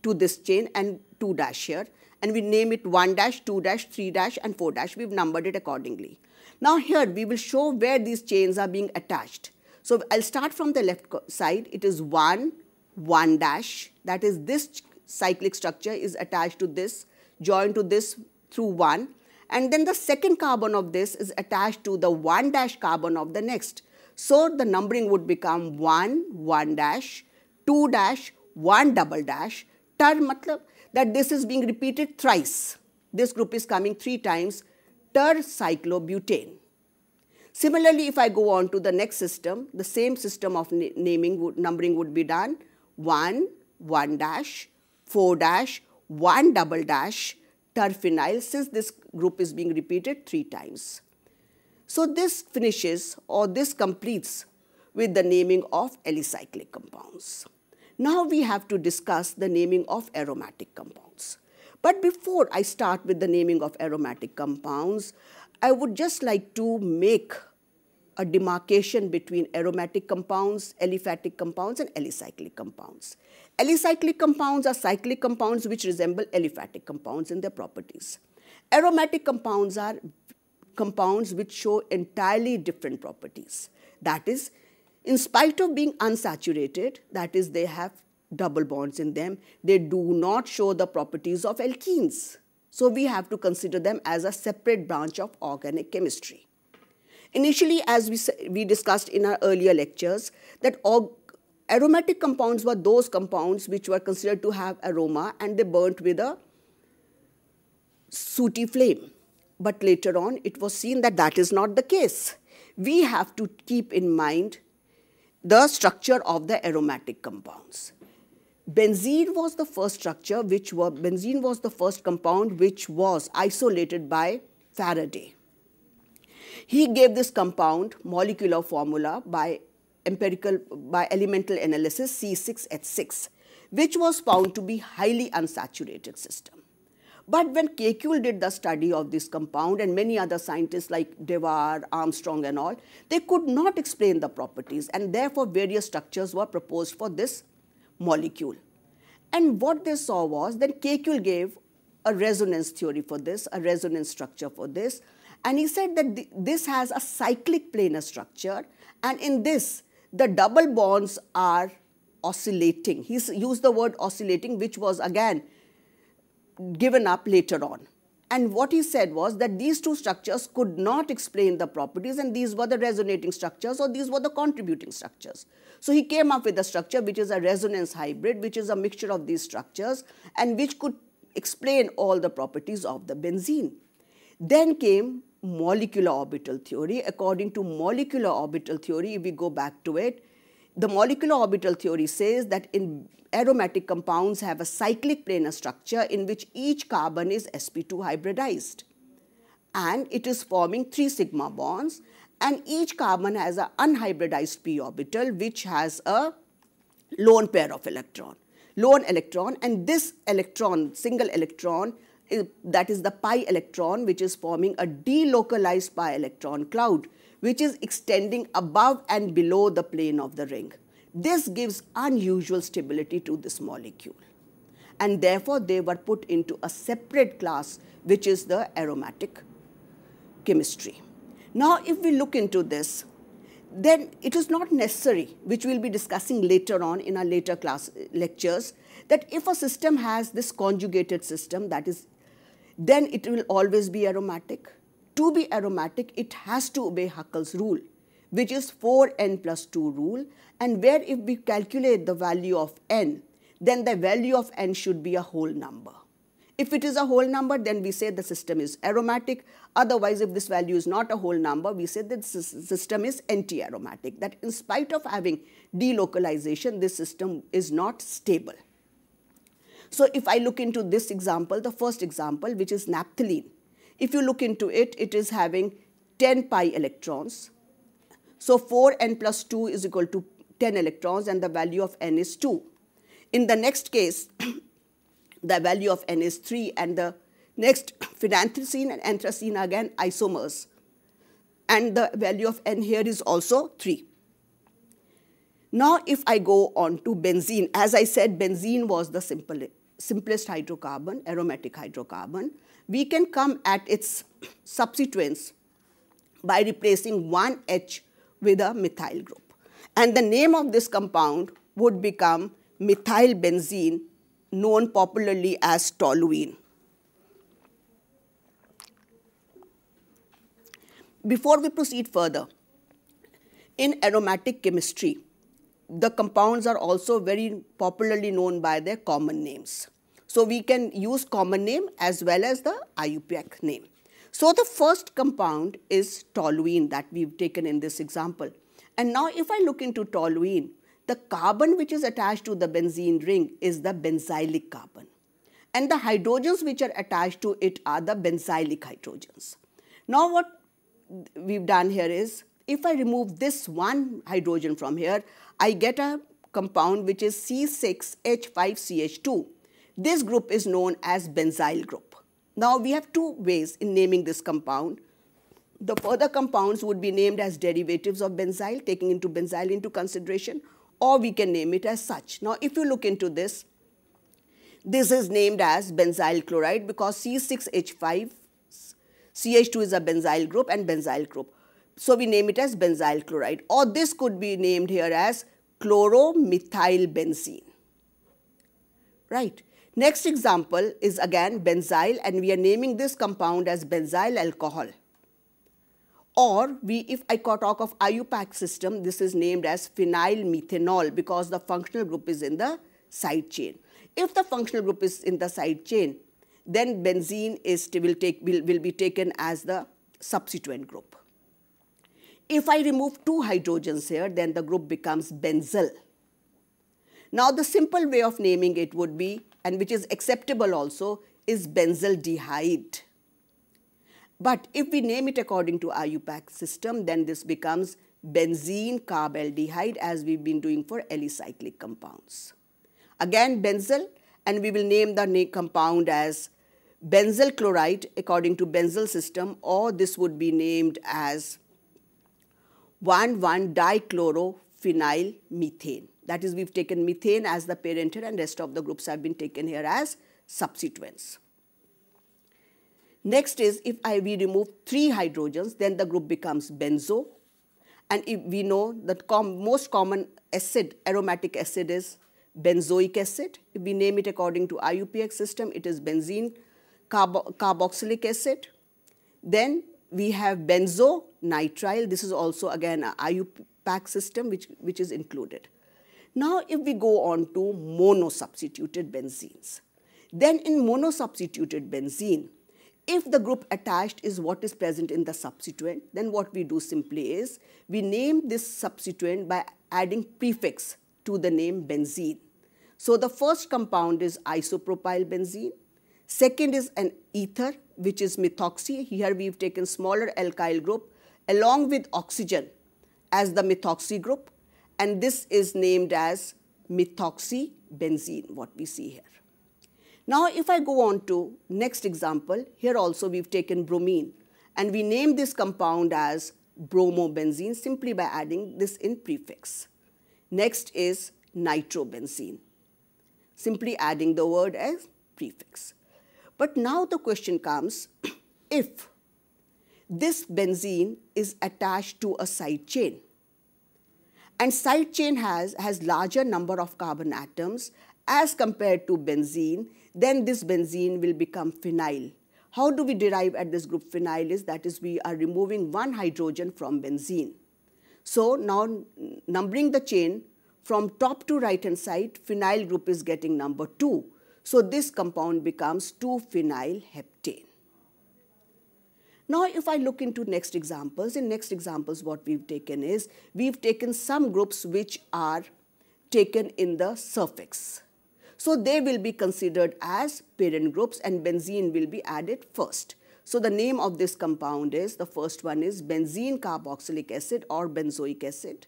to this chain and 2- here, and we name it 1-, 2-, 3- and 4-. We've numbered it accordingly. Now here we will show where these chains are being attached. So I'll start from the left side. It is 1, 1 dash. That is, this cyclic structure is attached to this, joined to this through 1. And then the second carbon of this is attached to the 1 dash carbon of the next. So the numbering would become 1, 1 dash, 2 dash, 1 double dash. Tar matlab that this is being repeated thrice. This group is coming 3 times, tercyclobutane. Similarly, if I go on to the next system, the same system of numbering would be done. 1, 1 dash, 4 dash, 1 double dash, terphenyl, since this group is being repeated 3 times. So this finishes, or this completes with the naming of alicyclic compounds. Now we have to discuss the naming of aromatic compounds. But before I start with the naming of aromatic compounds, I would just like to make a demarcation between aromatic compounds, aliphatic compounds, and alicyclic compounds. Alicyclic compounds are cyclic compounds which resemble aliphatic compounds in their properties. Aromatic compounds are compounds which show entirely different properties. That is, in spite of being unsaturated, that is, they have double bonds in them, they do not show the properties of alkenes. So we have to consider them as a separate branch of organic chemistry. Initially, as we discussed in our earlier lectures, that aromatic compounds were those compounds which were considered to have aroma and they burnt with a sooty flame. But later on, it was seen that that is not the case. We have to keep in mind the structure of the aromatic compounds. Benzene was the first structure, benzene was the first compound which was isolated by Faraday. He gave this compound molecular formula by elemental analysis C6H6, which was found to be highly unsaturated system. But when Kekulé did the study of this compound, and many other scientists like Dewar, Armstrong and all, they could not explain the properties, and therefore various structures were proposed for this molecule. And what they saw was that Kekulé gave a resonance theory for this, a resonance structure for this, and he said that this has a cyclic planar structure, and in this, the double bonds are oscillating. He used the word oscillating, which was again given up later on. And what he said was that these two structures could not explain the properties, and these were the resonating structures, or these were the contributing structures. So he came up with a structure which is a resonance hybrid, which is a mixture of these structures and which could explain all the properties of the benzene. Then came molecular orbital theory. According to molecular orbital theory, if we go back to it, the molecular orbital theory says that in aromatic compounds have a cyclic planar structure in which each carbon is sp2 hybridized, and it is forming 3 sigma bonds, and each carbon has an unhybridized p orbital which has a lone pair of lone electron, and this electron, single electron, that is the pi electron, which is forming a delocalized pi electron cloud, which is extending above and below the plane of the ring. This gives unusual stability to this molecule, and therefore they were put into a separate class, which is the aromatic chemistry. Now, if we look into this, then it is not necessary, which we will be discussing later on in our later class lectures, that if a system has this conjugated system, that is, then it will always be aromatic. To be aromatic, it has to obey Huckel's rule, which is 4n plus 2 rule, and where if we calculate the value of n, then the value of n should be a whole number. If it is a whole number, then we say the system is aromatic. Otherwise, if this value is not a whole number, we say that the system is anti-aromatic, that in spite of having delocalization, this system is not stable. So if I look into this example, the first example, which is naphthalene, if you look into it, it is having 10 pi electrons. So 4n plus 2 is equal to 10 electrons, and the value of n is 2. In the next case, the value of n is 3, and the next phenanthrene and anthracene are again isomers, and the value of n here is also 3. Now, if I go on to benzene, as I said, benzene was the simplest hydrocarbon, aromatic hydrocarbon. We can come at its subsequence by replacing one H with a methyl group. And the name of this compound would become methylbenzene, known popularly as toluene. Before we proceed further, in aromatic chemistry, the compounds are also very popularly known by their common names. So we can use common name as well as the IUPAC name. So the first compound is toluene that we've taken in this example. And now if I look into toluene, the carbon which is attached to the benzene ring is the benzylic carbon. And the hydrogens which are attached to it are the benzylic hydrogens. Now what we've done here is, if I remove this one hydrogen from here, I get a compound which is C6H5CH2. This group is known as benzyl group. Now we have two ways in naming this compound. The further compounds would be named as derivatives of benzyl, taking into benzyl into consideration, or we can name it as such. Now if you look into this, this is named as benzyl chloride because C6H5 CH2 is a benzyl group and benzyl group. So we name it as benzyl chloride, or this could be named here as chloromethylbenzene. Right. Next example is again benzyl, and we are naming this compound as benzyl alcohol. Or if I talk of IUPAC system, this is named as phenylmethanol because the functional group is in the side chain. If the functional group is in the side chain, then benzene will be taken as the substituent group. If I remove two hydrogens here, then the group becomes benzyl. Now the simple way of naming it would be, and which is acceptable also, is benzaldehyde. But if we name it according to IUPAC system, then this becomes benzene carbaldehyde, as we've been doing for alicyclic compounds. Again benzyl, and we will name the compound as benzyl chloride according to benzyl system, or this would be named as 1,1-dichlorophenylmethane. That is, we've taken methane as the parent here and rest of the groups have been taken here as substituents. Next is, if we remove three hydrogens, then the group becomes benzo. And if we know that most common acid, aromatic acid, is benzoic acid. If we name it according to IUPAC system, it is benzene carboxylic acid. Then we have benzonitrile. This is also again a IUPAC system which is included. Now if we go on to monosubstituted benzenes, then in monosubstituted benzene, if the group attached is what is present in the substituent, then what we do simply is we name this substituent by adding prefix to the name benzene. So the first compound is isopropyl benzene. Second is an ether, which is methoxy. Here we've taken smaller alkyl group along with oxygen as the methoxy group, and this is named as methoxybenzene, what we see here. Now if I go on to next example, here also we've taken bromine and we name this compound as bromobenzene simply by adding this in prefix. Next is nitrobenzene, simply adding the word as prefix. But now the question comes, if this benzene is attached to a side chain, and side chain has larger number of carbon atoms as compared to benzene, then this benzene will become phenyl. How do we derive at this group phenyl is, that is, we are removing one hydrogen from benzene. So now numbering the chain from top to right hand side, phenyl group is getting number 2. So this compound becomes 2-phenylheptane. Now if I look into next examples, in next examples what we've taken is, we've taken some groups which are taken in the suffix. So they will be considered as parent groups and benzene will be added first. So the name of this compound is, the first one is benzene carboxylic acid or benzoic acid.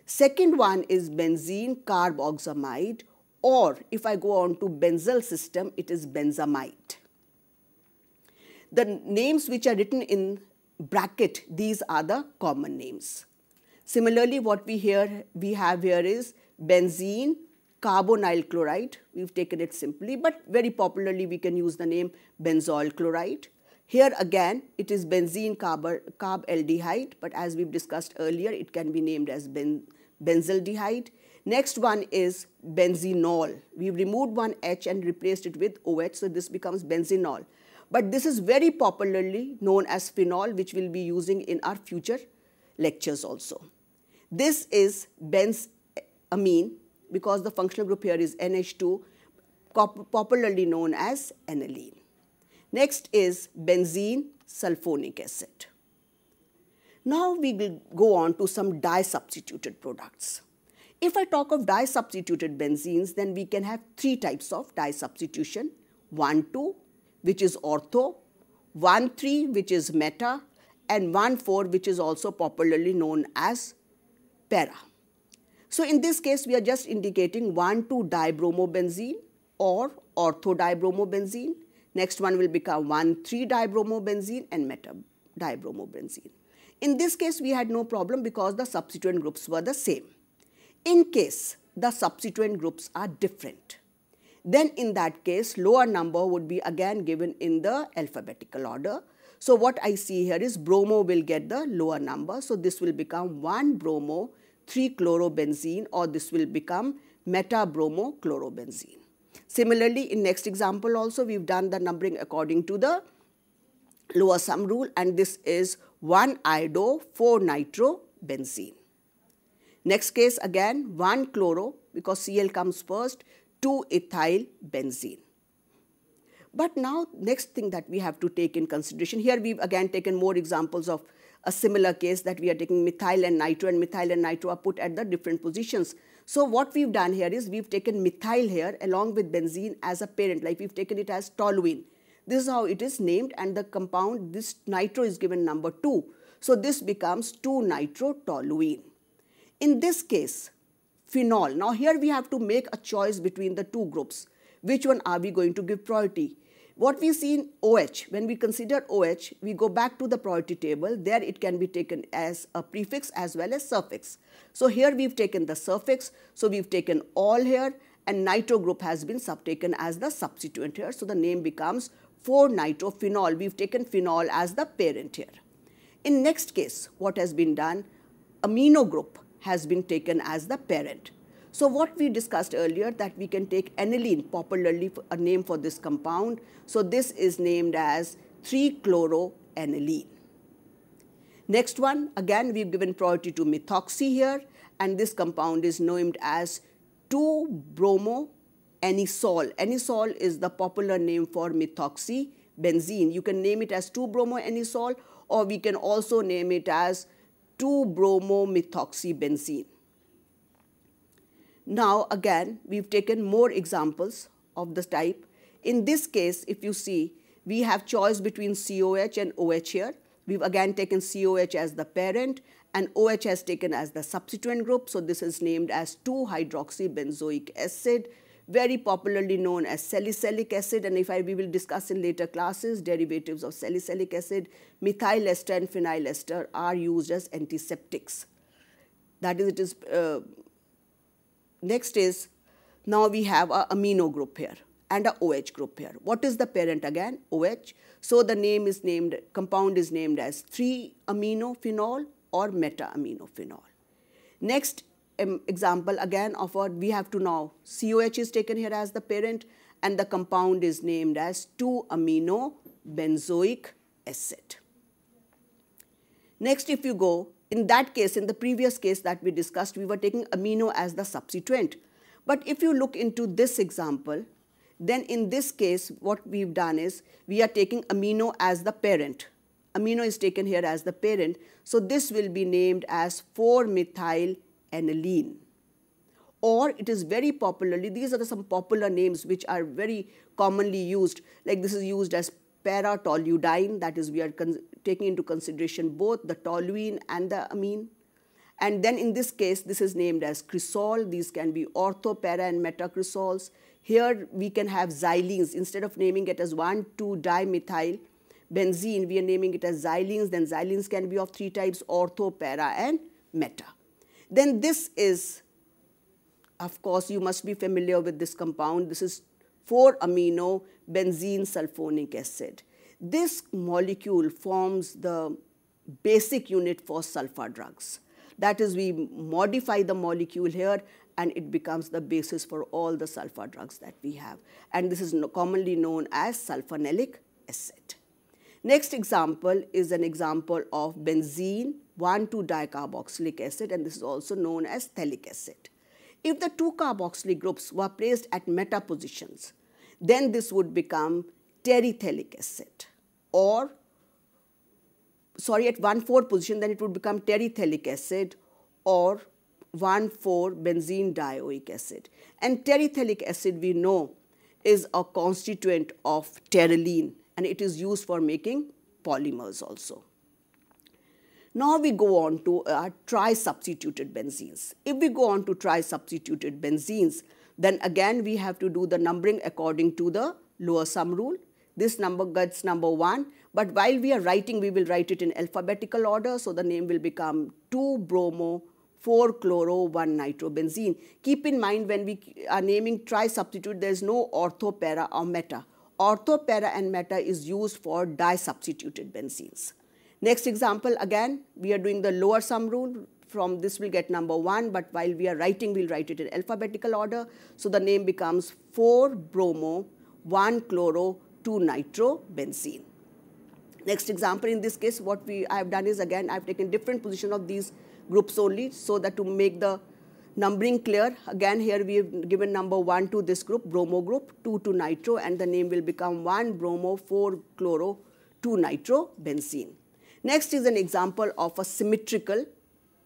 Second one is benzene carboxamide, or if I go on to benzyl system, it is benzamide. The names which are written in bracket, these are the common names. Similarly, what we have here is benzene carbonyl chloride. We've taken it simply, but very popularly we can use the name benzoyl chloride. Here again, it is benzene carbaldehyde, but as we've discussed earlier, it can be named as benzaldehyde. Next one is benzenol. We've removed one H and replaced it with OH, so this becomes benzenol. But this is very popularly known as phenol, which we'll be using in our future lectures also. This is benzamine, because the functional group here is NH2, popularly known as aniline. Next is benzene sulfonic acid. Now we will go on to some di-substituted products. If I talk of di-substituted benzenes, then we can have three types of di-substitution. 1,2, which is ortho, 1,3, which is meta, and 1,4, which is also popularly known as para. So in this case, we are just indicating 1,2 dibromobenzene or ortho-dibromobenzene. Next one will become 1,3 dibromobenzene and meta dibromobenzene. In this case, we had no problem because the substituent groups were the same. In case the substituent groups are different, then in that case, lower number would be again given in the alphabetical order. So what I see here is bromo will get the lower number. So this will become 1-bromo 3-chlorobenzene, or this will become meta-bromo-chlorobenzene. Similarly, in next example also, we've done the numbering according to the lower sum rule, and this is 1-iodo 4-nitrobenzene. Next case again 1-chloro, because Cl comes first, 2-ethyl benzene. But now next thing that we have to take in consideration, here we've again taken more examples of a similar case, that we are taking methyl and nitro are put at the different positions. So what we've done here is we've taken methyl here along with benzene as a parent, like we've taken it as toluene. This is how it is named, and the compound, this nitro is given number 2. So this becomes 2-nitrotoluene. In this case, phenol. Now here we have to make a choice between the two groups. Which one are we going to give priority? What we see in OH, when we consider OH, we go back to the priority table. There it can be taken as a prefix as well as suffix. So here we've taken the suffix, so we've taken all here, and nitro group has been taken as the substituent here. So the name becomes 4-nitrophenol. We've taken phenol as the parent here. In next case, what has been done? Amino group has been taken as the parent. So what we discussed earlier, that we can take aniline, popularly a name for this compound. So this is named as 3-chloroaniline. Next one, again we've given priority to methoxy here, and this compound is named as 2-bromoanisole. Anisole is the popular name for methoxy benzene. You can name it as 2-bromoanisole, or we can also name it as 2-bromomethoxybenzene. Now again, we've taken more examples of this type. In this case, if you see, we have choice between COH and OH here. We've again taken COH as the parent, and OH has taken as the substituent group. So this is named as 2-hydroxybenzoic acid, very popularly known as salicylic acid. And we will discuss in later classes derivatives of salicylic acid, methyl ester and phenyl ester are used as antiseptics. That is, it is next is, now we have a amino group here and a OH group here. What is the parent again? OH. So the name is named, compound is named as 3-aminophenol or meta-aminophenol. Next example again of what we have to now, COH is taken here as the parent, and the compound is named as 2-aminobenzoic acid. Next, if you go, in that case, in the previous case that we discussed, we were taking amino as the substituent. But if you look into this example, then in this case, what we've done is we are taking amino as the parent. Amino is taken here as the parent. So this will be named as 4-methylaniline. Or it is very popularly, these are some popular names which are very commonly used. Like this is used as para-toluidine, that is we are taking into consideration both the toluene and the amine. And then in this case, this is named as cresol. These can be ortho, para and metacresols. Here we can have xylenes. Instead of naming it as 1,2-dimethyl benzene, we are naming it as xylenes. Then xylenes can be of three types: ortho, para and meta. Then this is, of course, you must be familiar with this compound. This is 4-amino benzene sulfonic acid. This molecule forms the basic unit for sulfur drugs. That is, we modify the molecule here and it becomes the basis for all the sulfur drugs that we have. And this is commonly known as sulfonelic acid. Next example is an example of benzene 1,2-dicarboxylic acid, and this is also known as phthalic acid. If the two carboxylic groups were placed at meta positions, then this would become terephthalic acid, or at 1,4 position, then it would become terephthalic acid or 1,4-benzene dioic acid. And terephthalic acid, we know, is a constituent of terylene, and it is used for making polymers also. Now we go on to tri-substituted benzenes. If we go on to tri-substituted benzenes, then again we have to do the numbering according to the lower sum rule. This number gets number 1, but while we are writing, we will write it in alphabetical order, so the name will become 2-bromo 4-chloro 1-nitrobenzene. Keep in mind, when we are naming tri-substitute, there is no ortho, para or meta. Ortho, para and meta is used for di-substituted benzenes. Next example, again, we are doing the lower sum rule. From this we'll get number 1, but while we are writing, we'll write it in alphabetical order. So the name becomes 4-bromo 1-chloro 2-nitrobenzene. Next example, in this case, what I have done is, again, I have taken different position of these groups only, so that to make the numbering clear, again here we have given number 1 to this group, bromo group, 2 to nitro, and the name will become 1-bromo 4-chloro 2-nitrobenzene. Next is an example of a symmetrical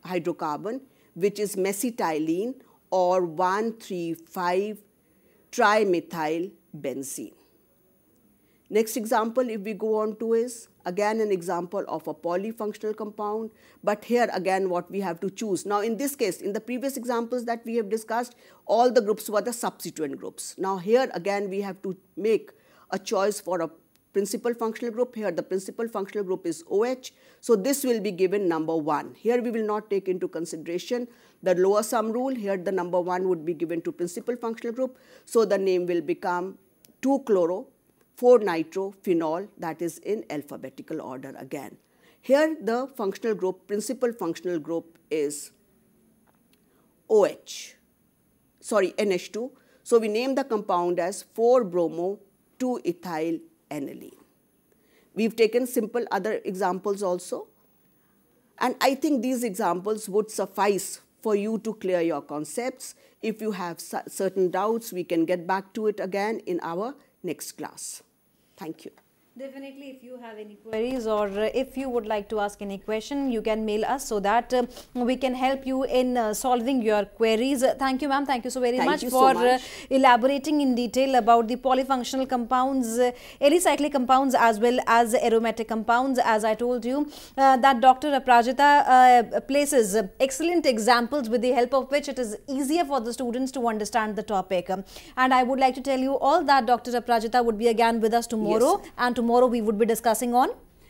hydrocarbon, which is mesitylene or 1,3,5-trimethylbenzene. Next example, if we go on to, is again an example of a polyfunctional compound, but here again what we have to choose. Now in this case, in the previous examples that we have discussed, all the groups were the substituent groups. Now here again we have to make a choice for a principal functional group. Here the principal functional group is OH, so this will be given number 1. Here we will not take into consideration the lower sum rule. Here the number 1 would be given to principal functional group, so the name will become 2-chloro 4-nitrophenol, that is in alphabetical order again. Here the functional group, principal functional group is NH2. So we name the compound as 4-bromo 2-ethyl aniline. We've taken simple other examples also, and I think these examples would suffice for you to clear your concepts. If you have certain doubts, we can get back to it again in our next class. Thank you. Definitely, if you have any queries or if you would like to ask any question, you can mail us so that we can help you in solving your queries. Thank you, ma'am. Thank you so very much for elaborating in detail about the polyfunctional compounds, alicyclic compounds as well as aromatic compounds. As I told you, that Dr. Aprajita places excellent examples with the help of which it is easier for the students to understand the topic. And I would like to tell you all that Dr. Aprajita would be again with us tomorrow, yes. And tomorrow we would be discussing on?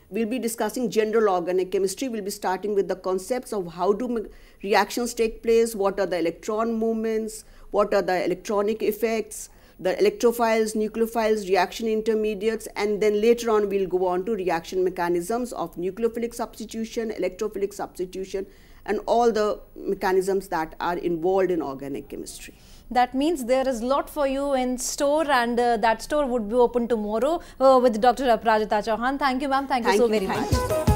We'll be discussing general organic chemistry. We'll be starting with the concepts of how do reactions take place, what are the electron movements, what are the electronic effects, the electrophiles, nucleophiles, reaction intermediates, and then later on we'll go on to reaction mechanisms of nucleophilic substitution, electrophilic substitution, and all the mechanisms that are involved in organic chemistry. That means there is a lot for you in store, and that store would be open tomorrow with Dr. Aprajita Chauhan. Thank you, ma'am. Thank you so very much.